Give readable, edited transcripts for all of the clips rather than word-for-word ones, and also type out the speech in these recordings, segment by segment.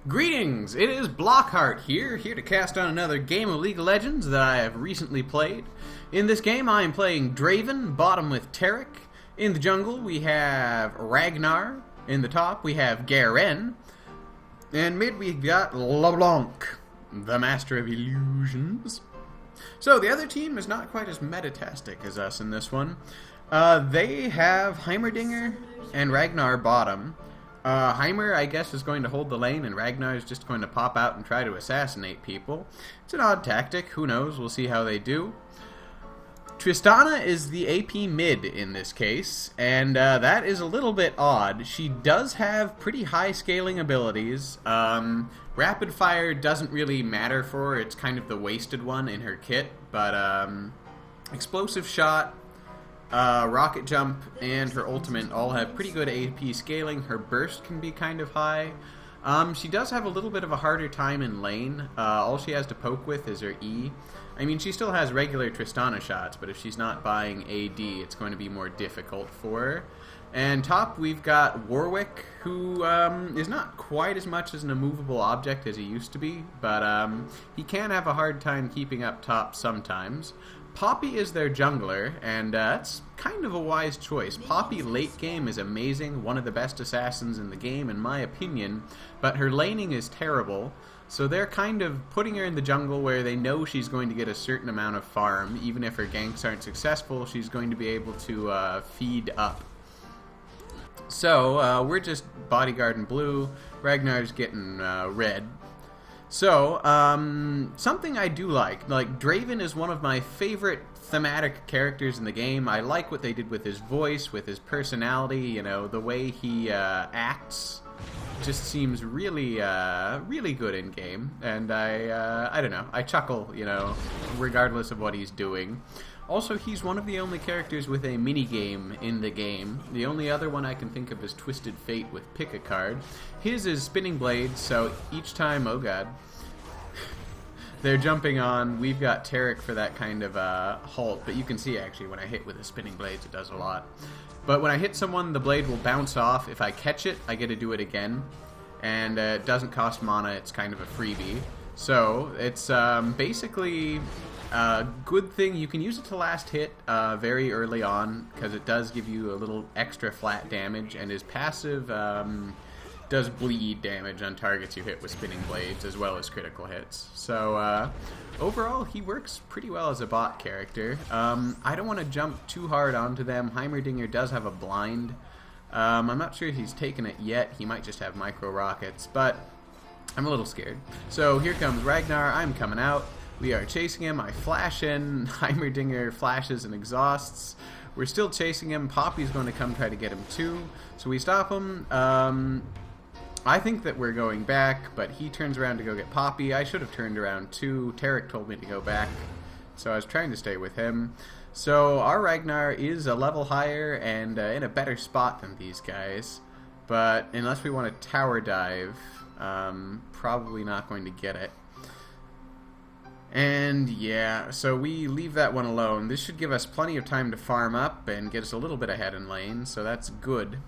Greetings! It is Blockheart here to cast on another game of League of Legends that I have recently played. In this game I am playing Draven, bottom with Taric. In the jungle we have Ragnar. In the top we have Garen. And mid we've got LeBlanc, the Master of Illusions. So the other team is not quite as metatastic as us in this one. They have Heimerdinger and Ragnar bottom. Heimer, I guess, is going to hold the lane, and Ragnar is just going to pop out and try to assassinate people. It's an odd tactic. Who knows? We'll see how they do. Tristana is the AP mid in this case, and that is a little bit odd. She does have pretty high scaling abilities. Rapid Fire doesn't really matter for her. It's kind of the wasted one in her kit, but Explosive Shot, Rocket Jump, and her ultimate all have pretty good AP scaling. Her burst can be kind of high. She does have a little bit of a harder time in lane. All she has to poke with is her E. I mean, she still has regular Tristana shots, but if she's not buying AD, it's going to be more difficult for her. And top, we've got Warwick, who is not quite as much as an immovable object as he used to be, but he can have a hard time keeping up top sometimes. Poppy is their jungler, and that's kind of a wise choice. Poppy late game is amazing, one of the best assassins in the game in my opinion, but her laning is terrible, so they're kind of putting her in the jungle where they know she's going to get a certain amount of farm. Even if her ganks aren't successful, she's going to be able to feed up. So, we're just bodyguard in blue, Ragnar's getting red. So, something I do like Draven is one of my favorite thematic characters in the game. I like what they did with his voice, with his personality, you know, the way he acts just seems really, really good in game, and I don't know, I chuckle, you know, regardless of what he's doing. Also, he's one of the only characters with a minigame in the game. The only other one I can think of is Twisted Fate with Pick a Card. His is Spinning Blades, so each time, oh god, they're jumping on, we've got Taric for that kind of halt, but you can see actually when I hit with the Spinning Blades it does a lot. But when I hit someone, the blade will bounce off. If I catch it, I get to do it again, and it doesn't cost mana, it's kind of a freebie. So, it's basically a good thing. You can use it to last hit very early on, because it does give you a little extra flat damage, and his passive does bleed damage on targets you hit with Spinning Blades, as well as critical hits. So, overall, he works pretty well as a bot character. I don't want to jump too hard onto them. Heimerdinger does have a blind. I'm not sure if he's taken it yet. He might just have micro rockets, but I'm a little scared. So here comes Ragnar. I'm coming out. We are chasing him. I flash in. Heimerdinger flashes and exhausts. We're still chasing him. Poppy's going to come try to get him too. So we stop him. I think that we're going back, but he turns around to go get Poppy. I should have turned around too. Taric told me to go back, so I was trying to stay with him. So our Ragnar is a level higher and in a better spot than these guys, but unless we want to tower dive, probably not going to get it. And yeah, so we leave that one alone. This should give us plenty of time to farm up and get us a little bit ahead in lane, so that's good.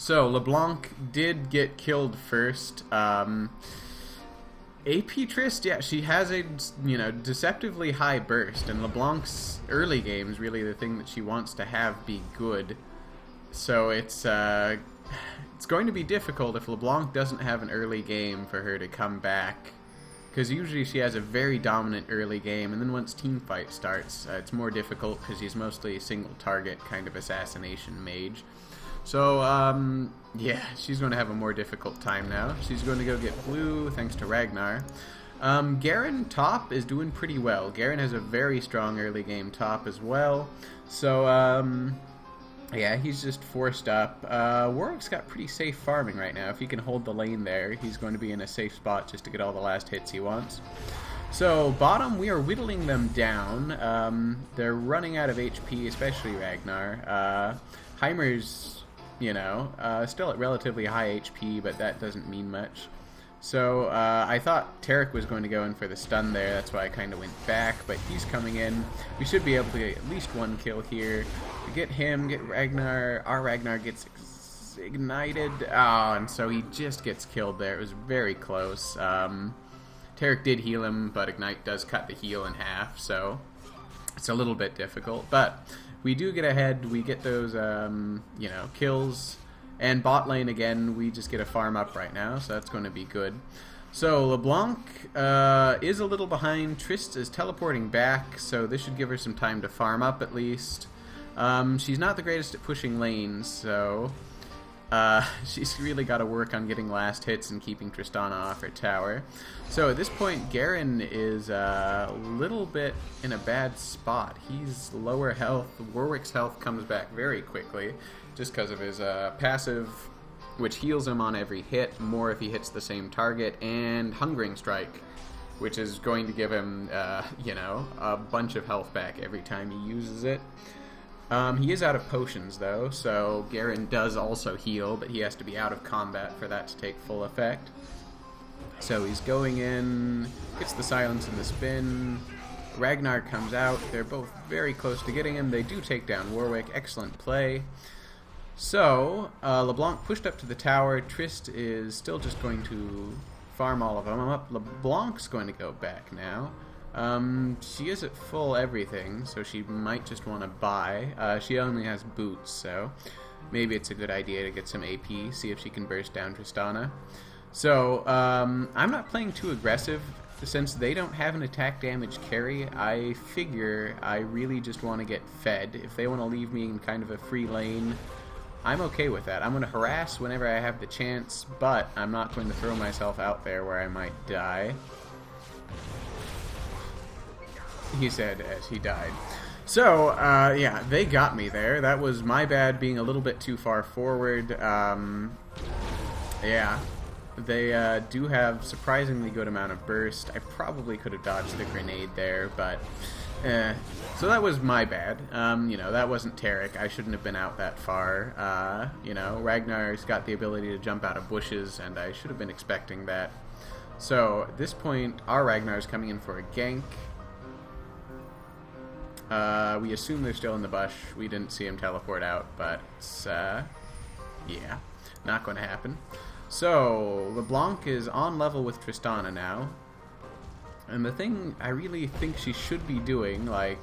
So LeBlanc did get killed first. AP Trist, yeah, she has a, you know, deceptively high burst, and LeBlanc's early game is really the thing that she wants to have be good. So it's going to be difficult if LeBlanc doesn't have an early game for her to come back, because usually she has a very dominant early game, and then once teamfight starts, it's more difficult because she's mostly a single target kind of assassination mage. So, yeah, she's going to have a more difficult time now. She's going to go get blue, thanks to Ragnar. Garen top is doing pretty well. Garen has a very strong early game top as well. So, yeah, he's just forced up. Warwick's got pretty safe farming right now. If he can hold the lane there, he's going to be in a safe spot just to get all the last hits he wants. So, bottom, we are whittling them down. They're running out of HP, especially Ragnar. Heimer's, you know, still at relatively high HP, but that doesn't mean much. So, I thought Taric was going to go in for the stun there, that's why I kind of went back, but he's coming in. We should be able to get at least one kill here. To get him, get Ragnar, our Ragnar gets ignited. Oh, and so he just gets killed there. It was very close. Tarek did heal him, but Ignite does cut the heal in half, so it's a little bit difficult. But we do get ahead. We get those, you know, kills. And bot lane, again, we just get a farm up right now, so that's going to be good. So LeBlanc is a little behind. Trist is teleporting back, so this should give her some time to farm up at least. She's not the greatest at pushing lanes, so she's really got to work on getting last hits and keeping Tristana off her tower. So at this point, Garen is a little bit in a bad spot. He's lower health. Warwick's health comes back very quickly just because of his passive, which heals him on every hit, more if he hits the same target, and Hungering Strike, which is going to give him, you know, a bunch of health back every time he uses it. He is out of potions, though, so Garen does also heal, but he has to be out of combat for that to take full effect. So he's going in, gets the silence and the spin. Ragnar comes out. They're both very close to getting him. They do take down Warwick. Excellent play. So, LeBlanc pushed up to the tower. Trist is still just going to farm all of them up. LeBlanc's going to go back now. She is at full everything, so she might just want to buy. She only has boots, so maybe it's a good idea to get some AP, see if she can burst down Tristana. So, I'm not playing too aggressive. Since they don't have an attack damage carry, I figure I really just want to get fed. If they want to leave me in kind of a free lane, I'm okay with that. I'm going to harass whenever I have the chance, but I'm not going to throw myself out there where I might die. He said as he died. So, yeah, they got me there. That was my bad being a little bit too far forward. Yeah, they do have surprisingly good amount of burst. I probably could have dodged the grenade there, but so that was my bad. You know, that wasn't Tarek. I shouldn't have been out that far. You know, Ragnar's got the ability to jump out of bushes, and I should have been expecting that. So, at this point, our Ragnar's coming in for a gank. We assume they're still in the bush. We didn't see him teleport out, but it's, yeah, not going to happen. So, LeBlanc is on level with Tristana now. And the thing I really think she should be doing, like,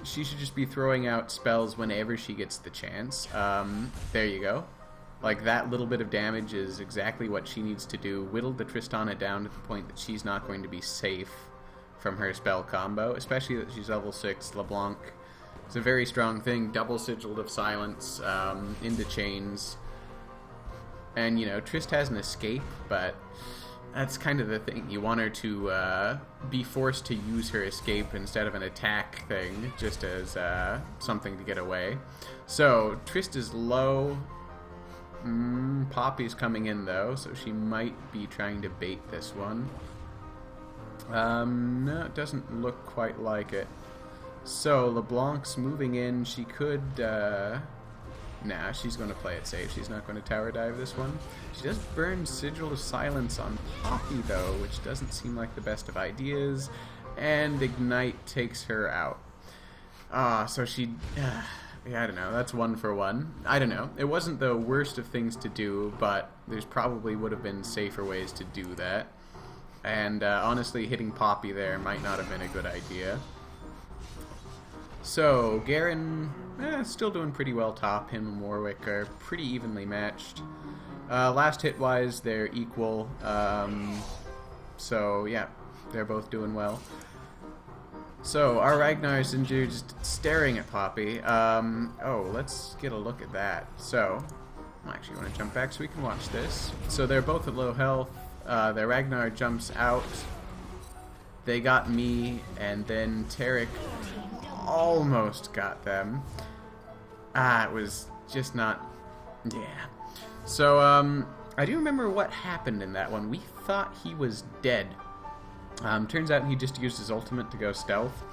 she should just be throwing out spells whenever she gets the chance. There you go. Like, that little bit of damage is exactly what she needs to do. Whittle the Tristana down to the point that she's not going to be safe from her spell combo, especially that she's level 6. LeBlanc is a very strong thing. Double Sigil of Silence into chains. And, you know, Trist has an escape, but that's kind of the thing. You want her to be forced to use her escape instead of an attack thing, just as something to get away. So, Trist is low. Poppy's coming in, though, so she might be trying to bait this one. No, it doesn't look quite like it. So, LeBlanc's moving in. She could, nah, she's going to play it safe. She's not going to tower dive this one. She does burn Sigil of Silence on Poppy, though, which doesn't seem like the best of ideas. And Ignite takes her out. So she... yeah, I don't know. That's 1 for 1. I don't know. It wasn't the worst of things to do, but there's probably would have been safer ways to do that. And honestly, hitting Poppy there might not have been a good idea. So, Garen, still doing pretty well top. Him and Warwick are pretty evenly matched. Last hit-wise, they're equal. So, yeah, they're both doing well. So, our Ragnar's injured, just staring at Poppy. Oh, let's get a look at that. So, I actually want to jump back so we can watch this. So, they're both at low health. Their Ragnar jumps out. They got me, and then Tarek almost got them. It was just not... yeah. So, I do remember what happened in that one. We thought he was dead. Turns out he just used his ultimate to go stealth.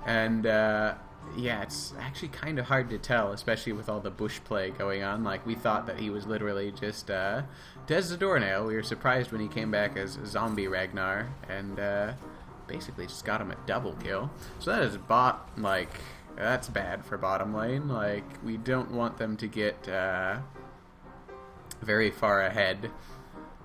And, yeah, it's actually kind of hard to tell, especially with all the bush play going on. Like, we thought that he was literally just, Des the Doornail. We were surprised when he came back as Zombie Ragnar, and, basically just got him a double kill. So that is bot, like, that's bad for bottom lane. Like, we don't want them to get, very far ahead.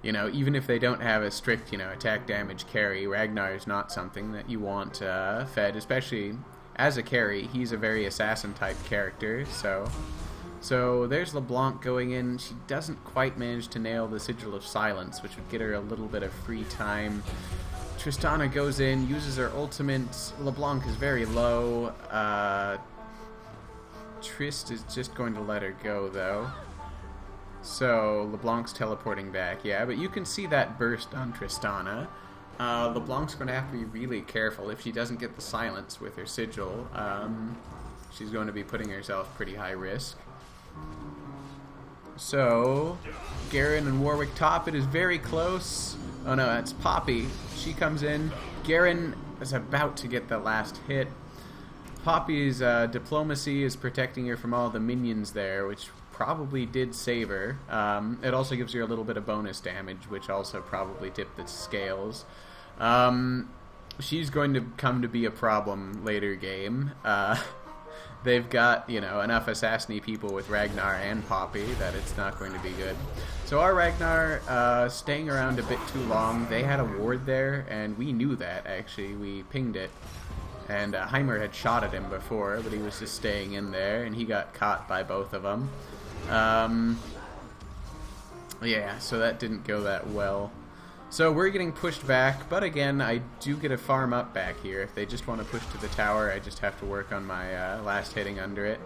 You know, even if they don't have a strict, you know, attack damage carry, Ragnar is not something that you want fed, especially as a carry. He's a very assassin-type character, So there's LeBlanc going in. She doesn't quite manage to nail the Sigil of Silence, which would get her a little bit of free time. Tristana goes in, uses her ultimate. LeBlanc is very low. Trist is just going to let her go, though. So LeBlanc's teleporting back, yeah, but you can see that burst on Tristana. LeBlanc's going to have to be really careful if she doesn't get the silence with her Sigil. She's going to be putting herself pretty high risk. So, Garen and Warwick top. It is very close. Oh no, that's Poppy. She comes in. Garen is about to get the last hit. Poppy's diplomacy is protecting her from all the minions there, which probably did save her. It also gives her a little bit of bonus damage, which also probably tipped the scales. She's going to come to be a problem later game. They've got, you know, enough assassiny people with Ragnar and Poppy that it's not going to be good. So our Ragnar staying around a bit too long. They had a ward there, and we knew that, actually. We pinged it. And Heimer had shot at him before, but he was just staying in there, and he got caught by both of them. Yeah, so that didn't go that well. So we're getting pushed back, but again, I do get a farm up back here. If they just want to push to the tower, I just have to work on my last hitting under it.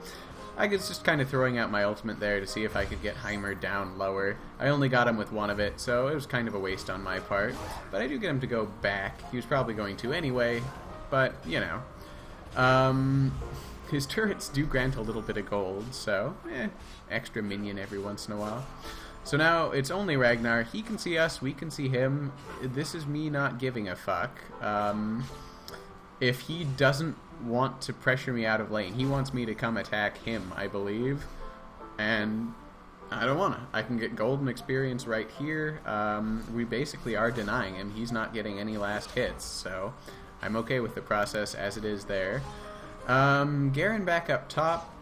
I was just kind of throwing out my ultimate there to see if I could get Heimer down lower. I only got him with one of it, so it was kind of a waste on my part. But I do get him to go back. He was probably going to anyway, but, you know. His turrets do grant a little bit of gold, so, extra minion every once in a while. So now it's only Ragnar. He can see us, we can see him. This is me not giving a fuck. If he doesn't want to pressure me out of lane, he wants me to come attack him, I believe. And I don't want to. I can get golden experience right here. We basically are denying him. He's not getting any last hits, so I'm okay with the process as it is there. Garen back up top.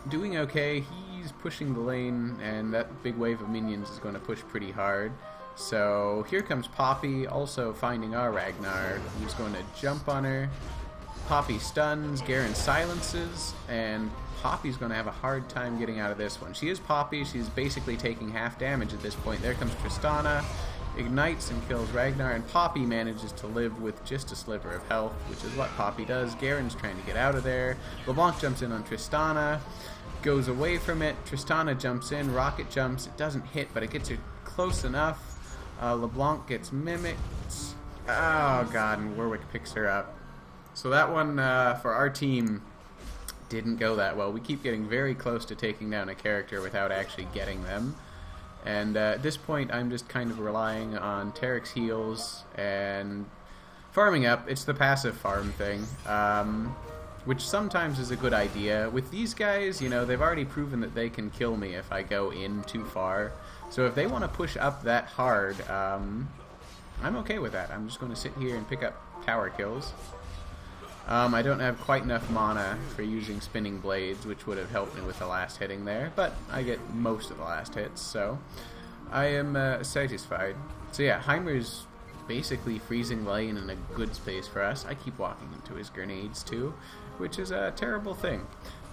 Doing okay. He's pushing the lane, and that big wave of minions is going to push pretty hard. So here comes Poppy, also finding our Ragnar. He's going to jump on her. Poppy stuns, Garen silences, and Poppy's going to have a hard time getting out of this one. She is Poppy. She's basically taking half damage at this point. There comes Tristana, ignites and kills Ragnar, and Poppy manages to live with just a sliver of health, which is what Poppy does. Garen's trying to get out of there. LeBlanc jumps in on Tristana, goes away from it. Tristana jumps in, rocket jumps. It doesn't hit, but it gets her close enough. LeBlanc gets mimicked. Oh god, and Warwick picks her up. So that one for our team didn't go that well. We keep getting very close to taking down a character without actually getting them. And at this point, I'm just kind of relying on Tarek's heals and farming up. It's the passive farm thing, which sometimes is a good idea. With these guys, you know, they've already proven that they can kill me if I go in too far. So if they want to push up that hard, I'm okay with that. I'm just going to sit here and pick up tower kills. I don't have quite enough mana for using spinning blades, which would have helped me with the last hitting there, but I get most of the last hits, so I am satisfied. So yeah, Heimer's basically freezing lane in a good space for us. I keep walking into his grenades too, which is a terrible thing,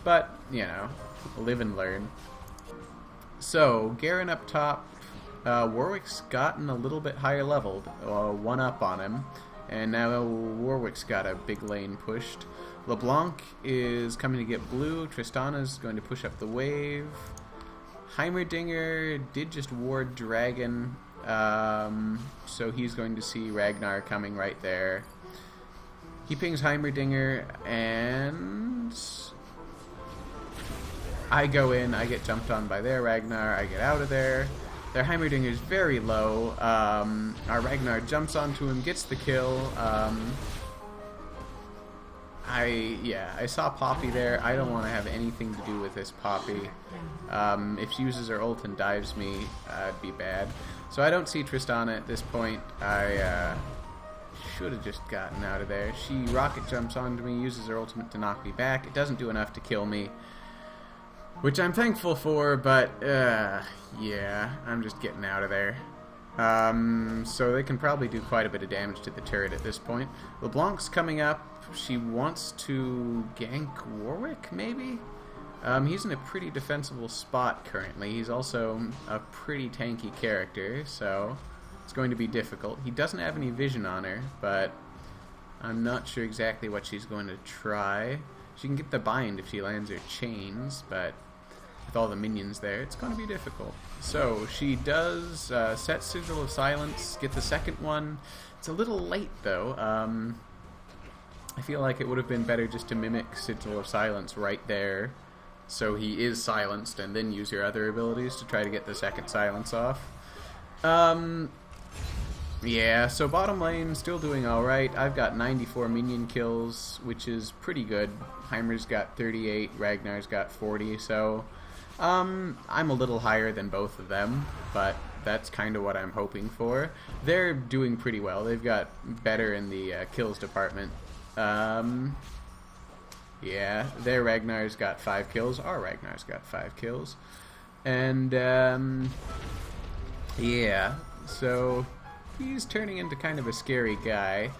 but, you know, live and learn. So, Garen up top. Warwick's gotten a little bit higher leveled, one up on him. And now Warwick's got a big lane pushed. LeBlanc is coming to get blue. Tristana's going to push up the wave. Heimerdinger did just ward Dragon. So he's going to see Ragnar coming right there. He pings Heimerdinger, and I go in. I get jumped on by their Ragnar. I get out of there. Their Heimerdinger is very low. Our Ragnar jumps onto him, gets the kill. I saw Poppy there. I don't want to have anything to do with this Poppy. If she uses her ult and dives me, it'd be bad. So I don't see Tristana at this point. I should have just gotten out of there. She rocket jumps onto me, uses her ultimate to knock me back. It doesn't do enough to kill me. which I'm thankful for, but yeah, I'm just getting out of there. So they can probably do quite a bit of damage to the turret at this point. LeBlanc's coming up. She wants to gank Warwick, maybe? He's in a pretty defensible spot currently. He's also a pretty tanky character, so it's going to be difficult. He doesn't have any vision on her, but I'm not sure exactly what she's going to try. She can get the bind if she lands her chains, but with all the minions there, it's going to be difficult. So she does set Sigil of Silence, get the second one. It's a little late, though. I feel like it would have been better just to mimic Sigil of Silence right there, so he is silenced, and then use your other abilities to try to get the second silence off. Yeah, so bottom lane, still doing alright. I've got 94 minion kills, which is pretty good. Heimer's got 38, Ragnar's got 40, so I'm a little higher than both of them, but that's kind of what I'm hoping for. They're doing pretty well. They've got better in the kills department. Yeah, their Ragnar's got 5 kills. Our Ragnar's got 5 kills. And, yeah, so he's turning into kind of a scary guy.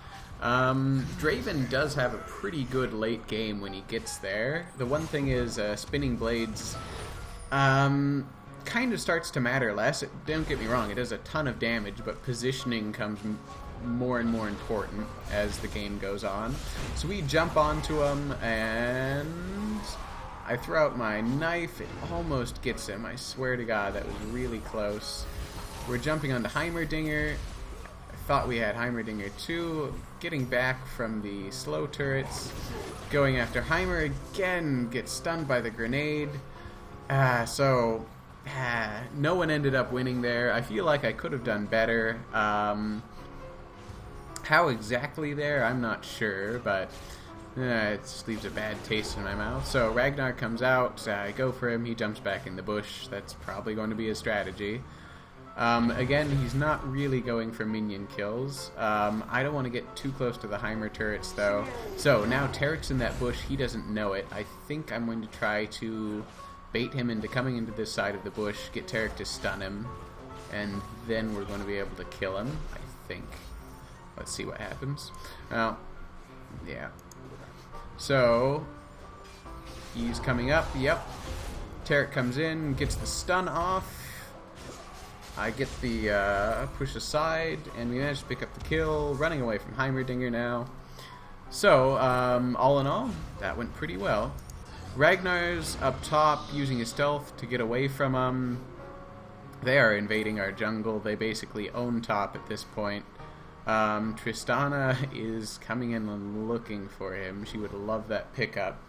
Draven does have a pretty good late game when he gets there. The one thing is, Spinning Blades, kind of starts to matter less. Don't get me wrong, it does a ton of damage, but positioning comes more and more important as the game goes on. So we jump onto him, and I throw out my knife. It almost gets him. I swear to God, that was really close. We're jumping onto Heimerdinger. I thought we had Heimerdinger too. Getting back from the slow turrets. Going after Heimer again. Gets stunned by the grenade. No one ended up winning there. I feel like I could have done better. How exactly there, I'm not sure, but it just leaves a bad taste in my mouth. So Ragnar comes out, I go for him, he jumps back in the bush. That's probably going to be his strategy. Again, he's not really going for minion kills. I don't want to get too close to the Heimer turrets, though. So now Tarek's in that bush, he doesn't know it. I think I'm going to try to bait him into coming into this side of the bush, get Tarek to stun him, and then we're going to be able to kill him, I think. Let's see what happens. Well, yeah. So, he's coming up, yep. Tarek comes in, gets the stun off. I get the push aside, and we manage to pick up the kill, running away from Heimerdinger now. So, all in all, that went pretty well. Ragnar's up top, using his stealth to get away from him. They are invading our jungle. They basically own top at this point. Tristana is coming in and looking for him. She would love that pickup.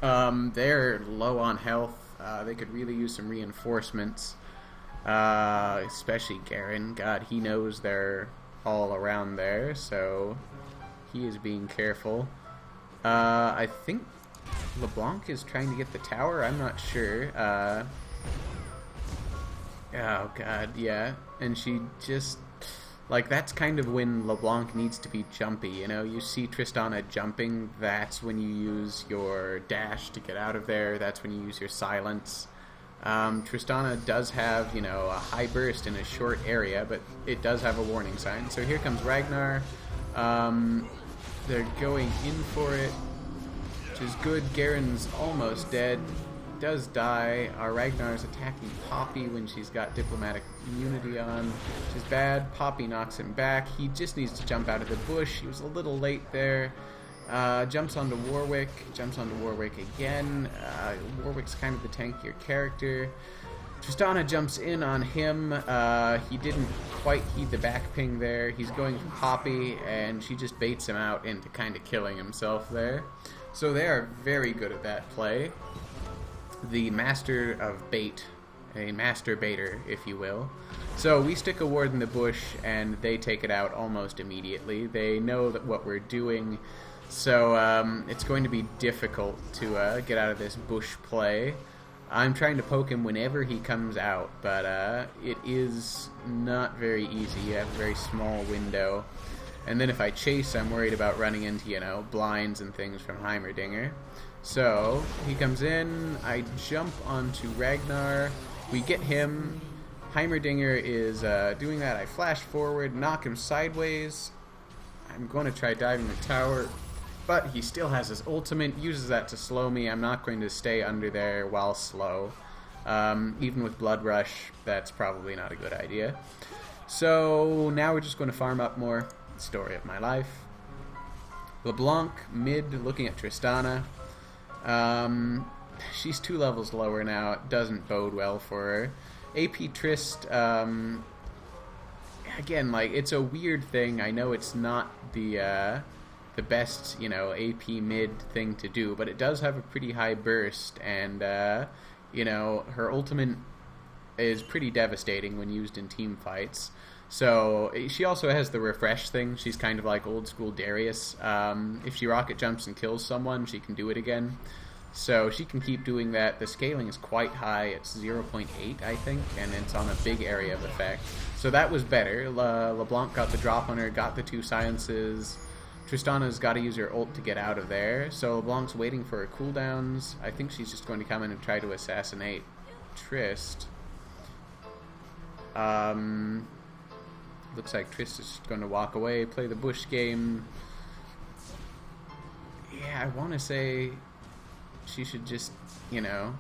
They're low on health. They could really use some reinforcements. Especially Garen. God, he knows they're all around there, so he is being careful. I think LeBlanc is trying to get the tower. I'm not sure. Oh, God, yeah. And she just... Like, that's kind of when LeBlanc needs to be jumpy, you know? You see Tristana jumping, that's when you use your dash to get out of there. That's when you use your silence. Tristana does have, you know, a high burst in a short area, but it does have a warning sign. So here comes Ragnar. They're going in for it, which is good. Garen's almost dead. Does die. Our Ragnar's attacking Poppy when she's got diplomatic immunity on, which is bad. Poppy knocks him back. He just needs to jump out of the bush. He was a little late there. Jumps onto Warwick. Jumps onto Warwick again. Warwick's kind of the tankier character. Tristana jumps in on him. He didn't quite heed the back ping there. He's going for Poppy, and she just baits him out into kind of killing himself there. So they are very good at that play. The master of bait, a master baiter, if you will. So we stick a ward in the bush, and they take it out almost immediately. They know that what we're doing, so it's going to be difficult to get out of this bush play. I'm trying to poke him whenever he comes out, but it is not very easy. You have a very small window. And then if I chase, I'm worried about running into, you know, blinds and things from Heimerdinger. So he comes in, I jump onto Ragnar, we get him. Heimerdinger is doing that. I flash forward, knock him sideways. I'm going to try diving the tower, but he still has his ultimate, uses that to slow me. I'm not going to stay under there while slow. Even with Blood Rush, that's probably not a good idea. So now we're just going to farm up more. Story of my life. LeBlanc, mid, looking at Tristana. She's 2 levels lower now. It doesn't bode well for her. AP Trist, again, like, it's a weird thing. I know it's not the best, you know, AP mid thing to do, but it does have a pretty high burst, and, you know, her ultimate is pretty devastating when used in team fights. So she also has the refresh thing. She's kind of like old school Darius. If she rocket jumps and kills someone, she can do it again. So she can keep doing that. The scaling is quite high. It's 0.8, I think, and it's on a big area of effect. So that was better. LeBlanc got the drop on her, got the 2 silences. Tristana's got to use her ult to get out of there. So LeBlanc's waiting for her cooldowns. I think she's just going to come in and try to assassinate Trist. Looks like Trist is going to walk away, play the bush game. Yeah, I want to say she should just, you know,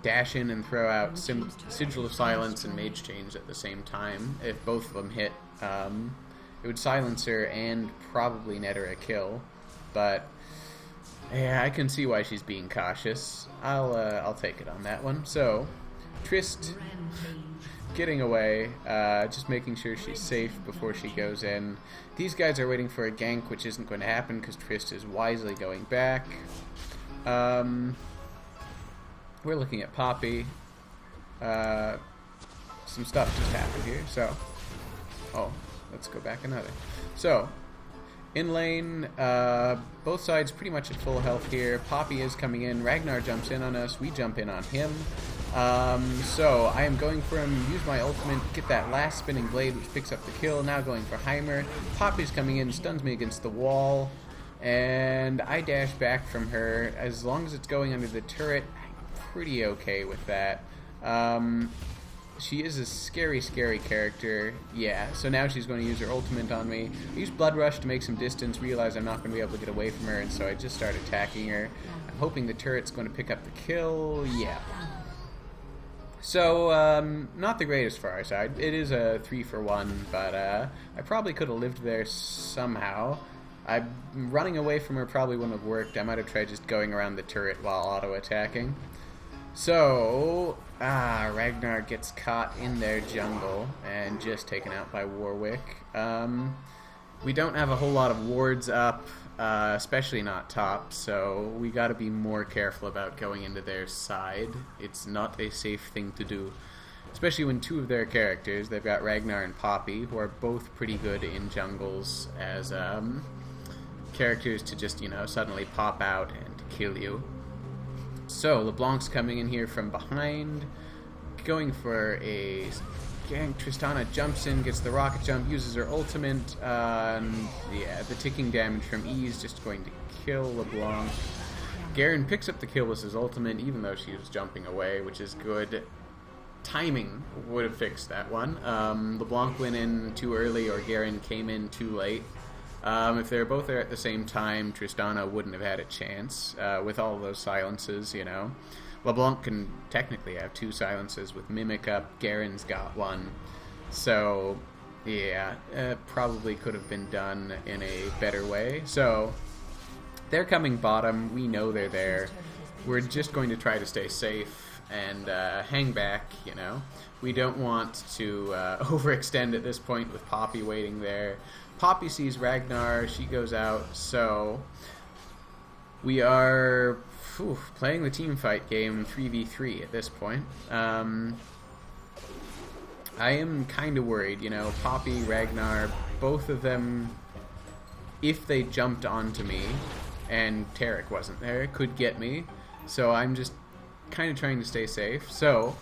dash in and throw out Sigil of Silence and Mage Change at the same time. If both of them hit, it would silence her and probably net her a kill. But yeah, I can see why she's being cautious. I'll take it on that one. So Trist getting away, just making sure she's safe before she goes in. These guys are waiting for a gank, which isn't going to happen because Trist is wisely going back. We're looking at Poppy. Some stuff just happened here, so... Oh, let's go back another. So, in lane, both sides pretty much at full health here. Poppy is coming in. Ragnar jumps in on us. We jump in on him. So I am going for him, use my ultimate, get that last spinning blade which picks up the kill. Now going for Heimer. Poppy's coming in, stuns me against the wall, and I dash back from her. As long as it's going under the turret, I'm pretty okay with that. She is a scary, scary character. Yeah, so now she's going to use her ultimate on me. I use Blood Rush to make some distance, realize I'm not going to be able to get away from her, and so I just start attacking her. I'm hoping the turret's going to pick up the kill. Yeah. So, not the greatest for our side. It is a 3-for-1, but I probably could have lived there somehow. Running away from her probably wouldn't have worked. I might have tried just going around the turret while auto-attacking. So, Ragnar gets caught in their jungle and just taken out by Warwick. We don't have a whole lot of wards up, especially not top, so we gotta be more careful about going into their side. It's not a safe thing to do, especially when 2 of their characters, they've got Ragnar and Poppy, who are both pretty good in jungles as characters to just, you know, suddenly pop out and kill you. So, LeBlanc's coming in here from behind, going for a gank. Tristana jumps in, gets the rocket jump, uses her ultimate. Yeah, the ticking damage from E is just going to kill LeBlanc. Garen picks up the kill with his ultimate, even though she was jumping away, which is good. Timing would have fixed that one. LeBlanc went in too early, or Garen came in too late. If they were both there at the same time, Tristana wouldn't have had a chance with all of those silences, you know. LeBlanc can technically have 2 silences with Mimic up. Garen's got 1. So, yeah, probably could have been done in a better way. So, they're coming bottom. We know they're there. We're just going to try to stay safe and hang back, you know. We don't want to overextend at this point with Poppy waiting there. Poppy sees Ragnar, she goes out, so we are playing the team fight game 3v3 at this point. I am kind of worried, you know, Poppy, Ragnar, both of them, if they jumped onto me and Tarek wasn't there, could get me, so I'm just kind of trying to stay safe. So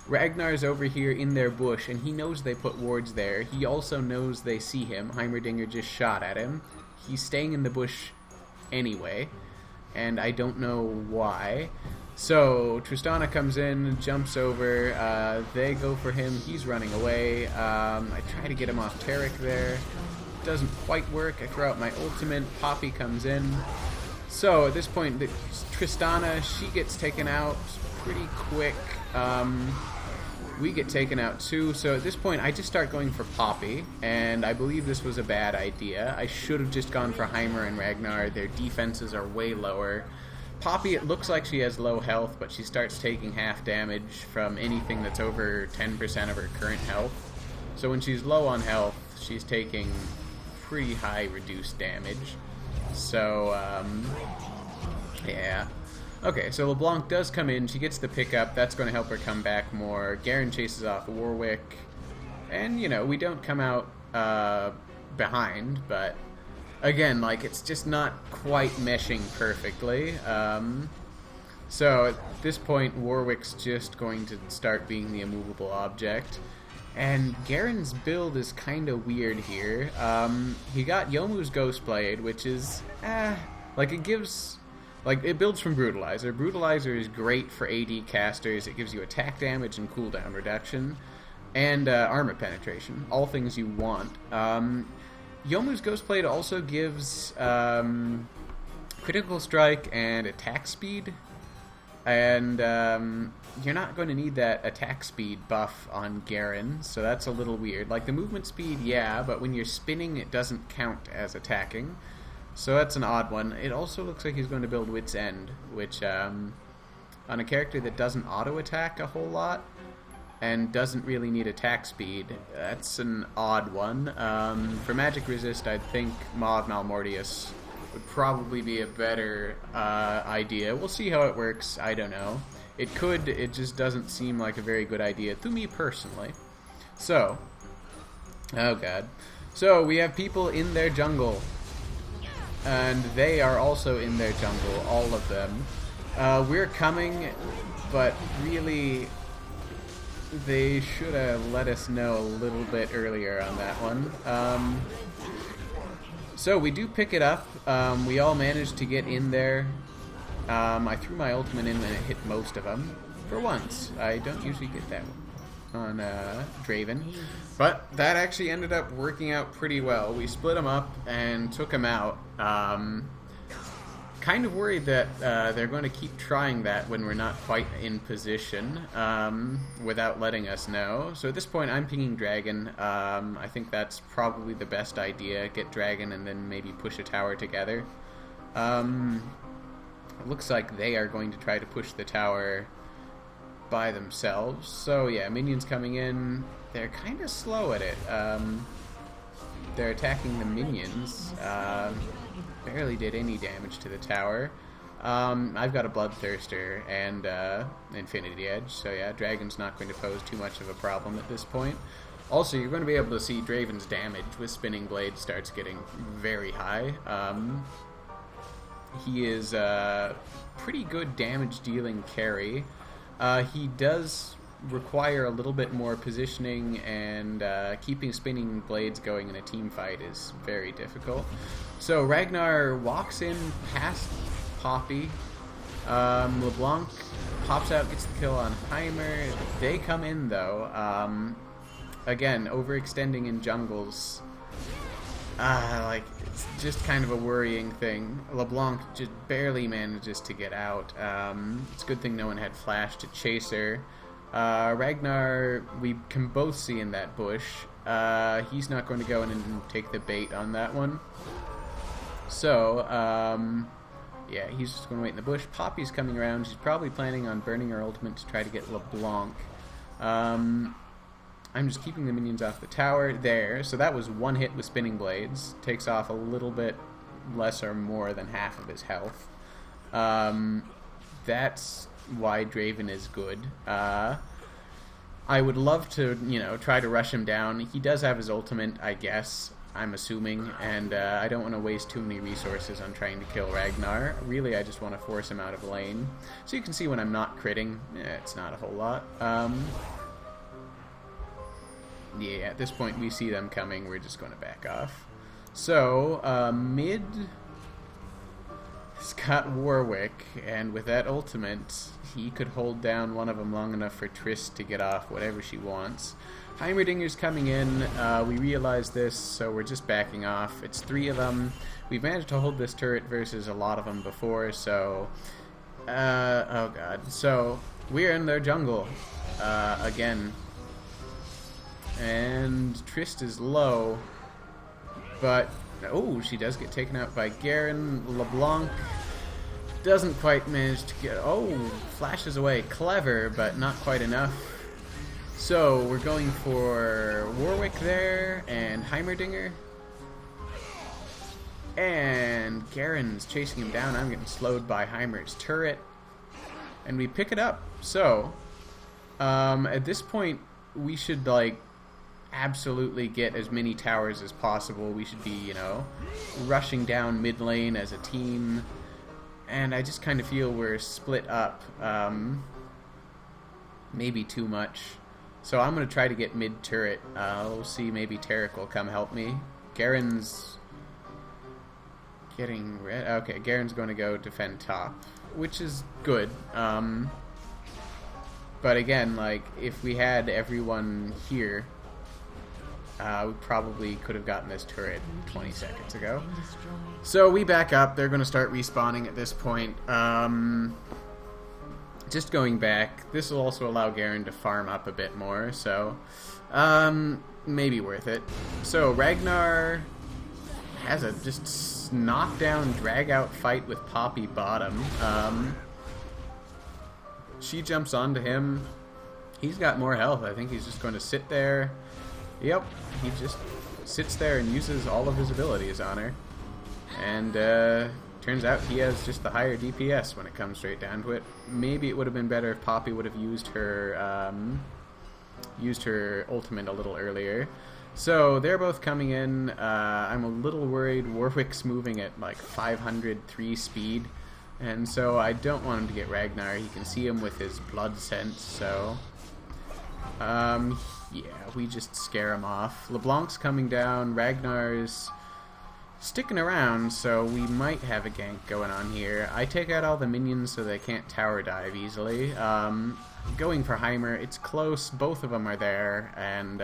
Ragnar's over here in their bush, and he knows they put wards there. He also knows they see him. Heimerdinger just shot at him. He's staying in the bush anyway. and I don't know why. So Tristana comes in, jumps over, they go for him, he's running away. I try to get him off Tarek there. Doesn't quite work. I throw out my ultimate, Poppy comes in. So at this point, Tristana, she gets taken out pretty quick. We get taken out too, so at this point I just start going for Poppy, and I believe this was a bad idea. I should have just gone for Heimer and Ragnar. Their defenses are way lower. Poppy, it looks like she has low health, but she starts taking half damage from anything that's over 10% of her current health. So when she's low on health, she's taking pretty high reduced damage. So, yeah. Okay, so LeBlanc does come in, she gets the pickup, that's going to help her come back more. Garen chases off Warwick, and, you know, we don't come out behind, but again, like, it's just not quite meshing perfectly. So at this point, Warwick's just going to start being the immovable object. And Garen's build is kind of weird here. He got Yomu's Ghostblade, which is, like, it gives... Like, it builds from Brutalizer. Brutalizer is great for AD casters. It gives you attack damage and cooldown reduction. And armor penetration. All things you want. Yomu's Ghostblade also gives critical strike and attack speed. And you're not going to need that attack speed buff on Garen, so that's a little weird. Like, the movement speed, yeah, but when you're spinning, it doesn't count as attacking. So that's an odd one. It also looks like he's going to build Wit's End, which, on a character that doesn't auto-attack a whole lot, and doesn't really need attack speed, that's an odd one. For magic resist, I'd think Maw of Malmortius would probably be a better idea. We'll see how it works, I don't know. It could, it just doesn't seem like a very good idea to me personally. So, oh god. So, we have people in their jungle. And they are also in their jungle, all of them. We're coming, but really, they should have let us know a little bit earlier on that one. So we do pick it up. We all managed to get in there. I threw my ultimate in and it hit most of them. For once. I don't usually get that on Draven. But that actually ended up working out pretty well. We split them up and took them out. Kind of worried that they're going to keep trying that when we're not quite in position without letting us know. So at this point, I'm pinging Dragon. I think that's probably the best idea. Get Dragon and then maybe push a tower together. It looks like they are going to try to push the tower by themselves. So yeah, minions coming in. They're kind of slow at it. They're attacking the minions. Barely did any damage to the tower. I've got a Bloodthirster and Infinity Edge, so yeah, Dragon's not going to pose too much of a problem at this point. Also, you're going to be able to see Draven's damage with Spinning Blade starts getting very high. He is a pretty good damage-dealing carry. He does require a little bit more positioning, and keeping Spinning Blades going in a team fight is very difficult. So Ragnar walks in past Poppy. LeBlanc pops out, gets the kill on Heimer. They come in, though. Again, overextending in jungles. Like, it's just kind of a worrying thing. LeBlanc just barely manages to get out. It's a good thing no one had flash to chase her. Ragnar, we can both see in that bush. He's not going to go in and take the bait on that one. So, yeah, he's just going to wait in the bush. Poppy's coming around. She's probably planning on burning her ultimate to try to get LeBlanc. I'm just keeping the minions off the tower there. So that was one hit with Spinning Blades. Takes off a little bit less or more than half of his health. That's why Draven is good. I would love to, you know, try to rush him down. He does have his ultimate, I guess, I'm assuming, and I don't want to waste too many resources on trying to kill Ragnar. Really, I just want to force him out of lane. So you can see when I'm not critting, it's not a whole lot. Yeah, at this point we see them coming, we're just going to back off. So, mid, He's got Warwick, and with that ultimate, he could hold down one of them long enough for Triss to get off whatever she wants. Heimerdinger's coming in. We realize this, so we're just backing off. It's 3 of them. We've managed to hold this turret versus a lot of them before, so... oh god. So, we're in their jungle. Again. And Triss is low. But... oh, she does get taken out by Garen. LeBlanc doesn't quite manage to get... oh, flashes away. Clever, but not quite enough. So, we're going for Warwick there, and Heimerdinger. And Garen's chasing him down. I'm getting slowed by Heimer's turret. And we pick it up. So, at this point, we should, like, absolutely get as many towers as possible. We should be, you know, rushing down mid lane as a team. And I just kind of feel we're split up. Maybe too much. So I'm going to try to get mid turret. We'll see, maybe Tarek will come help me. Garen's getting red. Okay, Garen's going to go defend top, which is good. But again, like, if we had everyone here, we probably could have gotten this turret 20 seconds ago. So we back up. They're going to start respawning at this point. Just going back, this will also allow Garen to farm up a bit more, so maybe worth it. So Ragnar has a just knockdown, drag-out fight with Poppy bottom. She jumps onto him. He's got more health. I think he's just going to sit there. Yep, he just sits there and uses all of his abilities on her. And turns out he has just the higher DPS when it comes straight down to it. Maybe it would have been better if Poppy would have used her ultimate a little earlier. So they're both coming in. I'm a little worried. Warwick's moving at like 503 speed. And so I don't want him to get Ragnar. He can see him with his blood sense, so... yeah, we just scare him off. LeBlanc's coming down. Ragnar's sticking around, so we might have a gank going on here. I take out all the minions so they can't tower dive easily. Going for Heimer. It's close. Both of them are there, and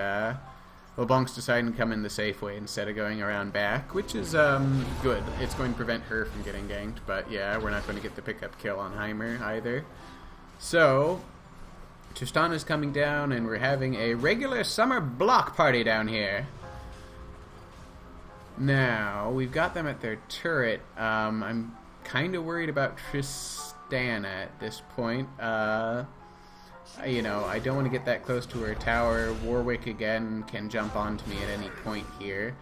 LeBlanc's deciding to come in the safe way instead of going around back, which is good. It's going to prevent her from getting ganked, but yeah, we're not going to get the pickup kill on Heimer either. So, Tristana's coming down, and we're having a regular summer block party down here. Now, we've got them at their turret. I'm kind of worried about Tristana at this point. You know, I don't want to get that close to her tower. Warwick, again, can jump onto me at any point here.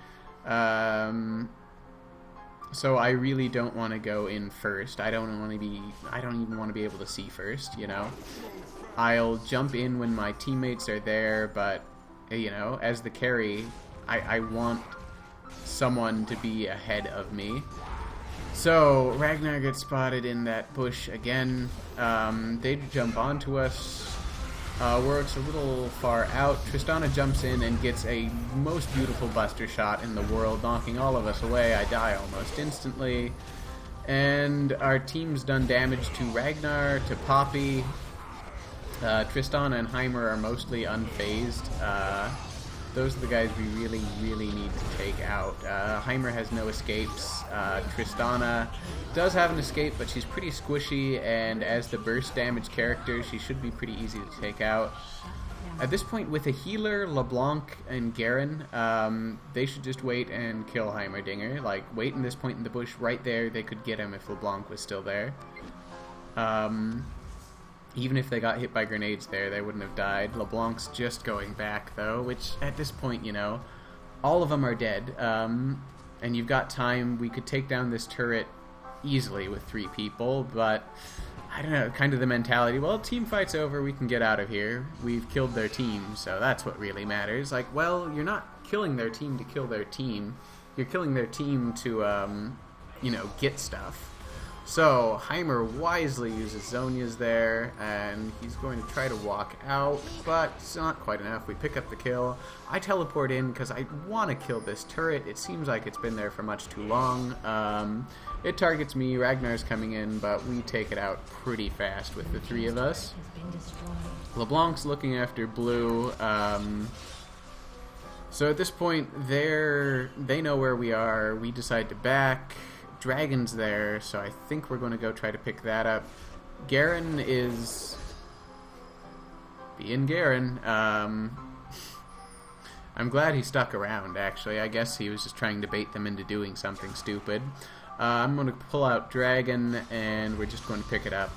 So I really don't want to go in first. I don't even want to be able to see first, you know. I'll jump in when my teammates are there, but, you know, as the carry, I want someone to be ahead of me. So, Ragnar gets spotted in that bush again. They jump onto us. Warwick's a little far out. Tristana jumps in and gets a most beautiful buster shot in the world, knocking all of us away. I die almost instantly. And our team's done damage to Ragnar, to Poppy. Tristana and Heimer are mostly unfazed. Those are the guys we really, really need to take out. Heimer has no escapes. Tristana does have an escape, but she's pretty squishy, and as the burst damage character, she should be pretty easy to take out. At this point, with a healer, LeBlanc and Garen, they should just wait and kill Heimerdinger. Like, wait in this point in the bush right there. They could get him if LeBlanc was still there. Even if they got hit by grenades there, they wouldn't have died. LeBlanc's just going back, though, which, at this point, you know, all of them are dead. And you've got time. We could take down this turret easily with 3 people, but, I don't know, kind of the mentality, well, team fight's over, we can get out of here. We've killed their team, so that's what really matters. Like, well, you're not killing their team to kill their team. You're killing their team to, you know, get stuff. So, Heimer wisely uses Zonia's there, and he's going to try to walk out, but it's not quite enough. We pick up the kill. I teleport in because I want to kill this turret. It seems like it's been there for much too long. It targets me, Ragnar's coming in, but we take it out pretty fast with the three of us. LeBlanc's looking after blue. So at this point, they know where we are. We decide to back. Dragon's there, so I think we're going to go try to pick that up. Garen is being Garen. I'm glad he stuck around, actually. I guess he was just trying to bait them into doing something stupid. I'm going to pull out Dragon, and we're just going to pick it up.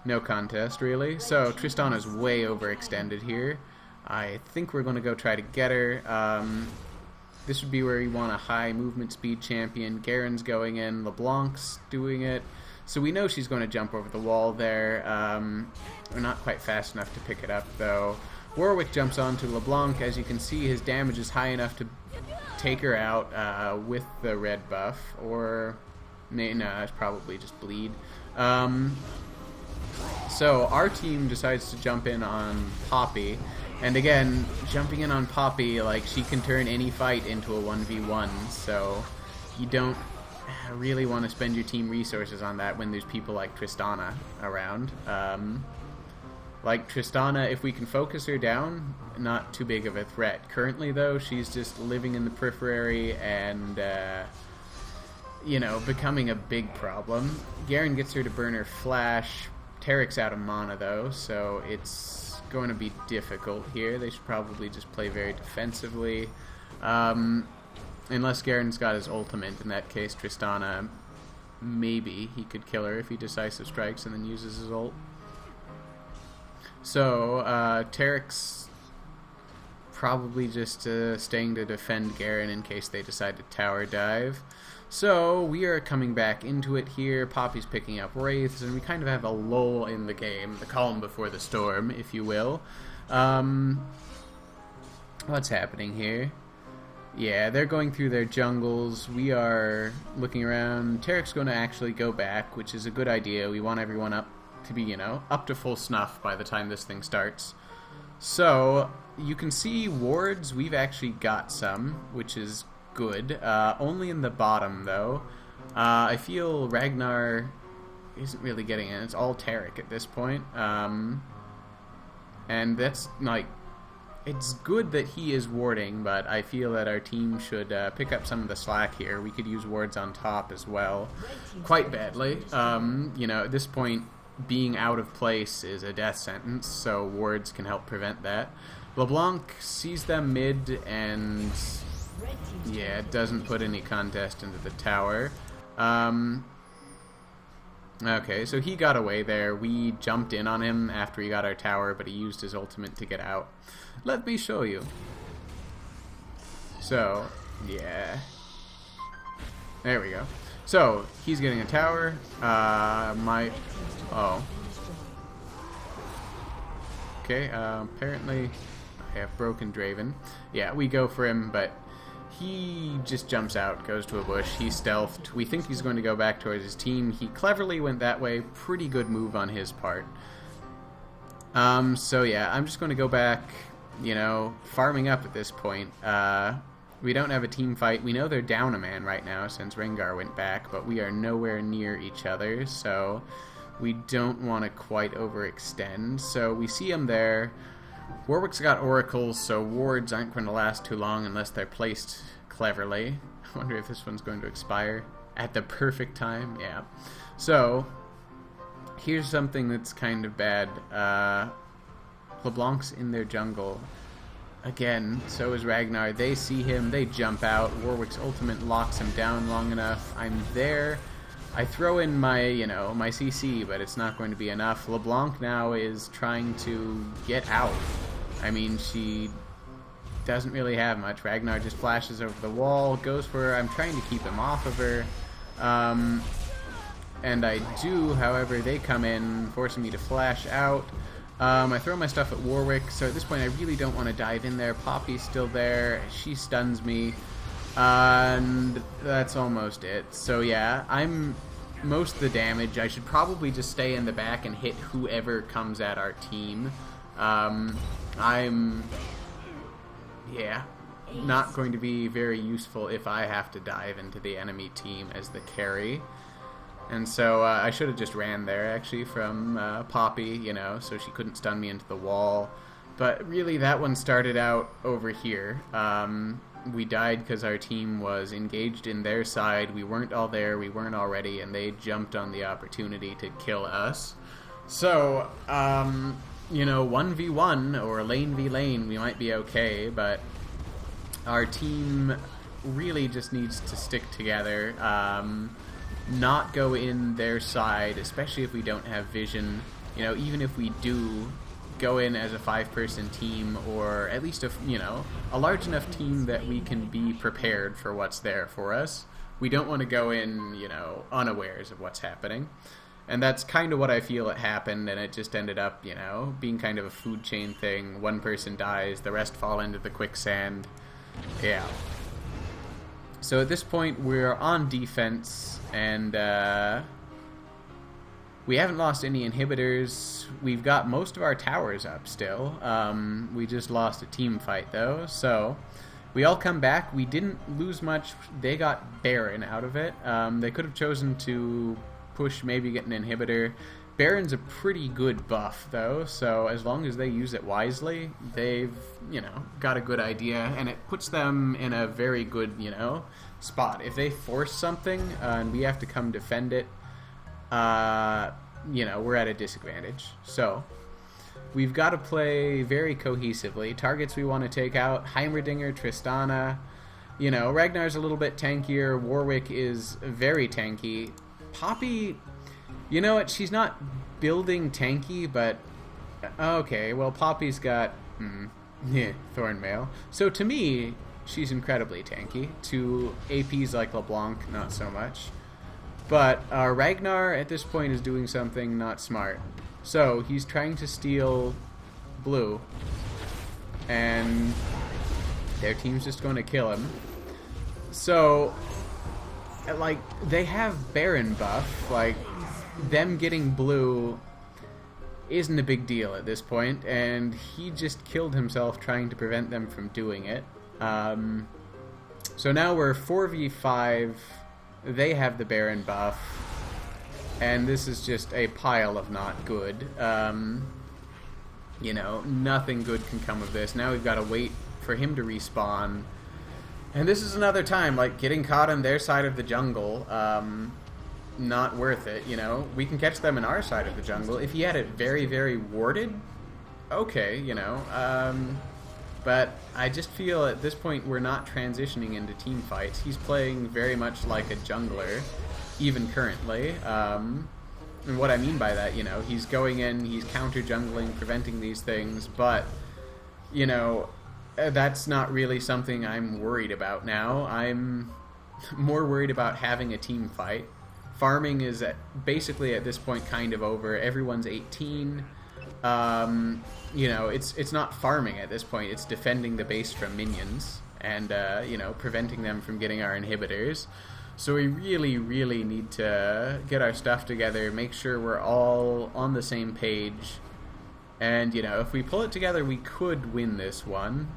No contest, really. So Tristana's way overextended here. I think we're going to go try to get her. This would be where you want a high movement speed champion. Garen's going in. LeBlanc's doing it. So we know she's going to jump over the wall there. We're not quite fast enough to pick it up, though. Warwick jumps onto LeBlanc. As you can see, his damage is high enough to take her out with the red buff. Or, no, it's probably just bleed. So our team decides to jump in on Poppy. And again, jumping in on Poppy, like, she can turn any fight into a 1v1, so you don't really want to spend your team resources on that when there's people like Tristana around. Like Tristana, if we can focus her down, not too big of a threat. Currently, though, she's just living in the periphery and, you know, becoming a big problem. Garen gets her to burn her flash. Tarek's out of mana, though, so it's going to be difficult here. They should probably just play very defensively. Unless Garen's got his ultimate. In that case, Tristana, maybe he could kill her if he decisive strikes and then uses his ult. So, Tarek's probably just staying to defend Garen in case they decide to tower dive. So, we are coming back into it here. Poppy's picking up Wraiths, and we kind of have a lull in the game. The calm before the storm, if you will. What's happening here? Yeah, they're going through their jungles. We are looking around. Tarek's going to actually go back, which is a good idea. We want everyone up to be, you know, up to full snuff by the time this thing starts. So, you can see wards. We've actually got some, which is good. Only in the bottom, though. I feel Ragnar isn't really getting in. It's all Tarek at this point. And that's, like, it's good that he is warding, but I feel that our team should pick up some of the slack here. We could use wards on top as well. Quite badly. You know, at this point, being out of place is a death sentence, so wards can help prevent that. LeBlanc sees them mid and, yeah, doesn't put any contest into the tower. Okay, so he got away there. We jumped in on him after he got our tower, but he used his ultimate to get out. Let me show you. So, yeah. There we go. So, he's getting a tower. Oh. Okay, apparently I have broken Draven. Yeah, we go for him, but he just jumps out, goes to a bush. He's stealthed. We think he's going to go back towards his team. He cleverly went that way. Pretty good move on his part. So yeah, I'm just going to go back, you know, farming up at this point. We don't have a team fight. We know they're down a man right now since Rengar went back, but we are nowhere near each other, so we don't want to quite overextend. So we see him there. Warwick's got oracles, so wards aren't going to last too long unless they're placed cleverly. I wonder if this one's going to expire at the perfect time. Yeah. So, here's something that's kind of bad. LeBlanc's in their jungle. Again, so is Ragnar. They see him, they jump out. Warwick's ultimate locks him down long enough. I'm there. I throw in my, you know, my CC, but it's not going to be enough. LeBlanc now is trying to get out. I mean, she doesn't really have much. Ragnar just flashes over the wall, goes for her. I'm trying to keep him off of her. And I do, however, they come in, forcing me to flash out. I throw my stuff at Warwick, so at this point I really don't want to dive in there. Poppy's still there. She stuns me. And that's almost it. So yeah, I'm most of the damage. I should probably just stay in the back and hit whoever comes at our team. I'm... yeah, not going to be very useful if I have to dive into the enemy team as the carry. And so I should have just ran there, actually, from Poppy, you know, so she couldn't stun me into the wall. But really, that one started out over here. We died because our team was engaged in their side. We weren't all there, we weren't all ready, and they jumped on the opportunity to kill us. So, you know, 1v1 or lane v lane, we might be okay, but our team really just needs to stick together. Not go in their side, especially if we don't have vision. You know, even if we do go in as a 5-person team, or at least a large enough team that we can be prepared for what's there for us. We don't want to go in, you know, unawares of what's happening. And that's kind of what I feel it happened, and it just ended up, you know, being kind of a food chain thing. One person dies, the rest fall into the quicksand. Yeah. So at this point, we're on defense, and we haven't lost any inhibitors. We've got most of our towers up still. We just lost a team fight, though. So we all come back. We didn't lose much. They got Baron out of it. They could have chosen to push, maybe get an inhibitor. Baron's a pretty good buff, though, so as long as they use it wisely, they've, you know, got a good idea, and it puts them in a very good, you know, spot. If they force something, and we have to come defend it, you know, we're at a disadvantage. So we've got to play very cohesively. Targets we want to take out: Heimerdinger, Tristana. You know, Ragnar's a little bit tankier. Warwick is very tanky. Poppy, you know what? She's not building tanky, but okay. Well, Poppy's got Thornmail. So to me, she's incredibly tanky. To APs like LeBlanc, not so much. But Ragnar at this point is doing something not smart. So he's trying to steal blue, and their team's just going to kill him. So, like, they have Baron buff. Like, them getting blue isn't a big deal at this point, and he just killed himself trying to prevent them from doing it. So now we're 4v5. They have the Baron buff, and this is just a pile of not good. You know, nothing good can come of this. Now we've got to wait for him to respawn. And this is another time, like, getting caught on their side of the jungle, not worth it, you know? We can catch them in our side of the jungle. If he had it very, very warded, okay, you know. But I just feel at this point we're not transitioning into team fights. He's playing very much like a jungler, even currently. And what I mean by that, you know, he's going in, he's counter-jungling, preventing these things, but, you know, that's not really something I'm worried about now. I'm more worried about having a team fight. Farming is basically at this point kind of over. Everyone's 18. You know, it's not farming at this point. It's defending the base from minions and, you know, preventing them from getting our inhibitors. So we really, really need to get our stuff together, make sure we're all on the same page. And, you know, if we pull it together, we could win this one.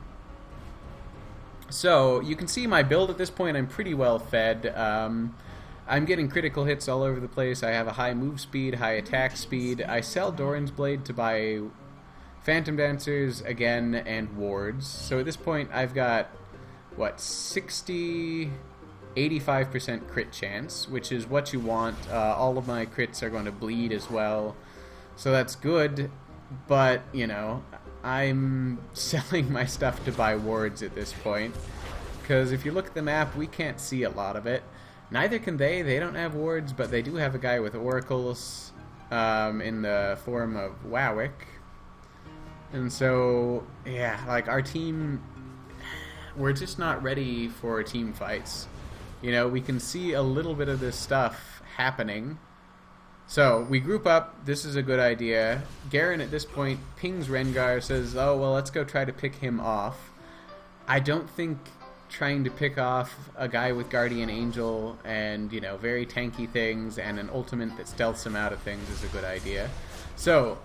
So, you can see my build at this point. I'm pretty well fed. I'm getting critical hits all over the place. I have a high move speed, high attack speed. I sell Doran's Blade to buy Phantom Dancers again and wards. So at this point, I've got, what, 85% crit chance, which is what you want. All of my crits are going to bleed as well. So that's good, but, you know, I'm selling my stuff to buy wards at this point, because if you look at the map, we can't see a lot of it. Neither can they. They don't have wards, but they do have a guy with oracles in the form of Warwick. And so, yeah, like, our team, we're just not ready for team fights. You know, we can see a little bit of this stuff happening. So, we group up. This is a good idea. Garen, at this point, pings Rengar, says, oh, well, let's go try to pick him off. I don't think trying to pick off a guy with Guardian Angel and, you know, very tanky things and an ultimate that stealths him out of things is a good idea. So,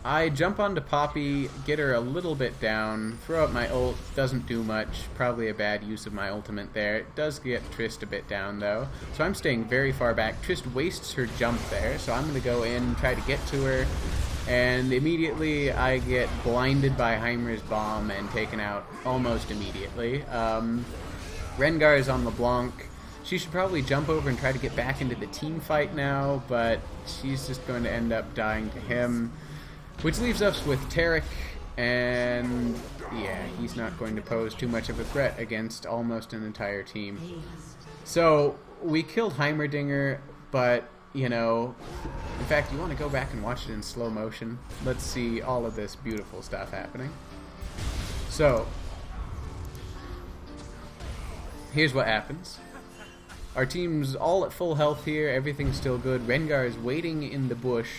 I jump onto Poppy, get her a little bit down, throw out my ult, doesn't do much, probably a bad use of my ultimate there. It does get Trist a bit down though, so I'm staying very far back. Trist wastes her jump there, so I'm going to go in, try to get to her, and immediately I get blinded by Heimer's bomb and taken out almost immediately. Rengar is on LeBlanc. She should probably jump over and try to get back into the team fight now, but she's just going to end up dying to him. Which leaves us with Tarek, and yeah, he's not going to pose too much of a threat against almost an entire team. So, we killed Heimerdinger, but, you know, in fact, you want to go back and watch it in slow motion? Let's see all of this beautiful stuff happening. So, here's what happens. Our team's all at full health here, everything's still good. Rengar is waiting in the bush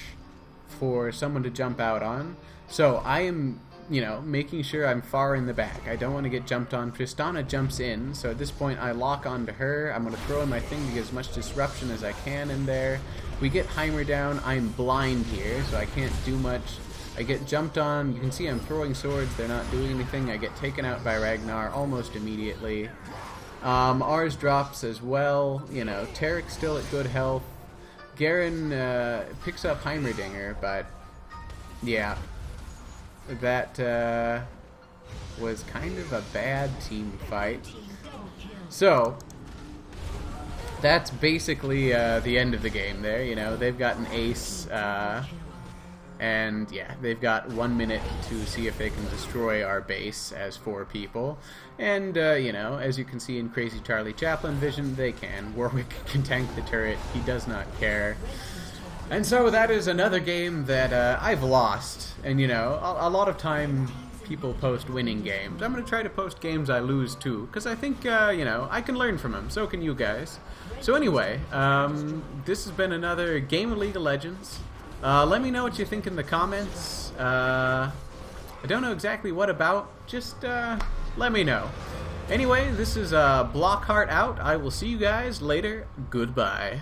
for someone to jump out on. So I am, you know, making sure I'm far in the back. I don't want to get jumped on. Tristana jumps in, so at this point I lock onto her. I'm going to throw in my thing to get as much disruption as I can in there. We get Heimer down. I'm blind here, so I can't do much. I get jumped on. You can see I'm throwing swords. They're not doing anything. I get taken out by Ragnar almost immediately. Ours drops as well. You know, Tarek's still at good health. Garen picks up Heimerdinger, but yeah, that was kind of a bad team fight. So that's basically the end of the game there. You know, they've got an ace, and yeah, they've got 1 minute to see if they can destroy our base as 4 people. And, you know, as you can see in Crazy Charlie Chaplin vision, they can. Warwick can tank the turret. He does not care. And so that is another game that I've lost. And, you know, a lot of time people post winning games. I'm going to try to post games I lose too, because I think, you know, I can learn from them. So can you guys. So anyway, this has been another game of League of Legends. Let me know what you think in the comments. I don't know exactly what about. Just let me know. Anyway, this is Blockheart out. I will see you guys later. Goodbye.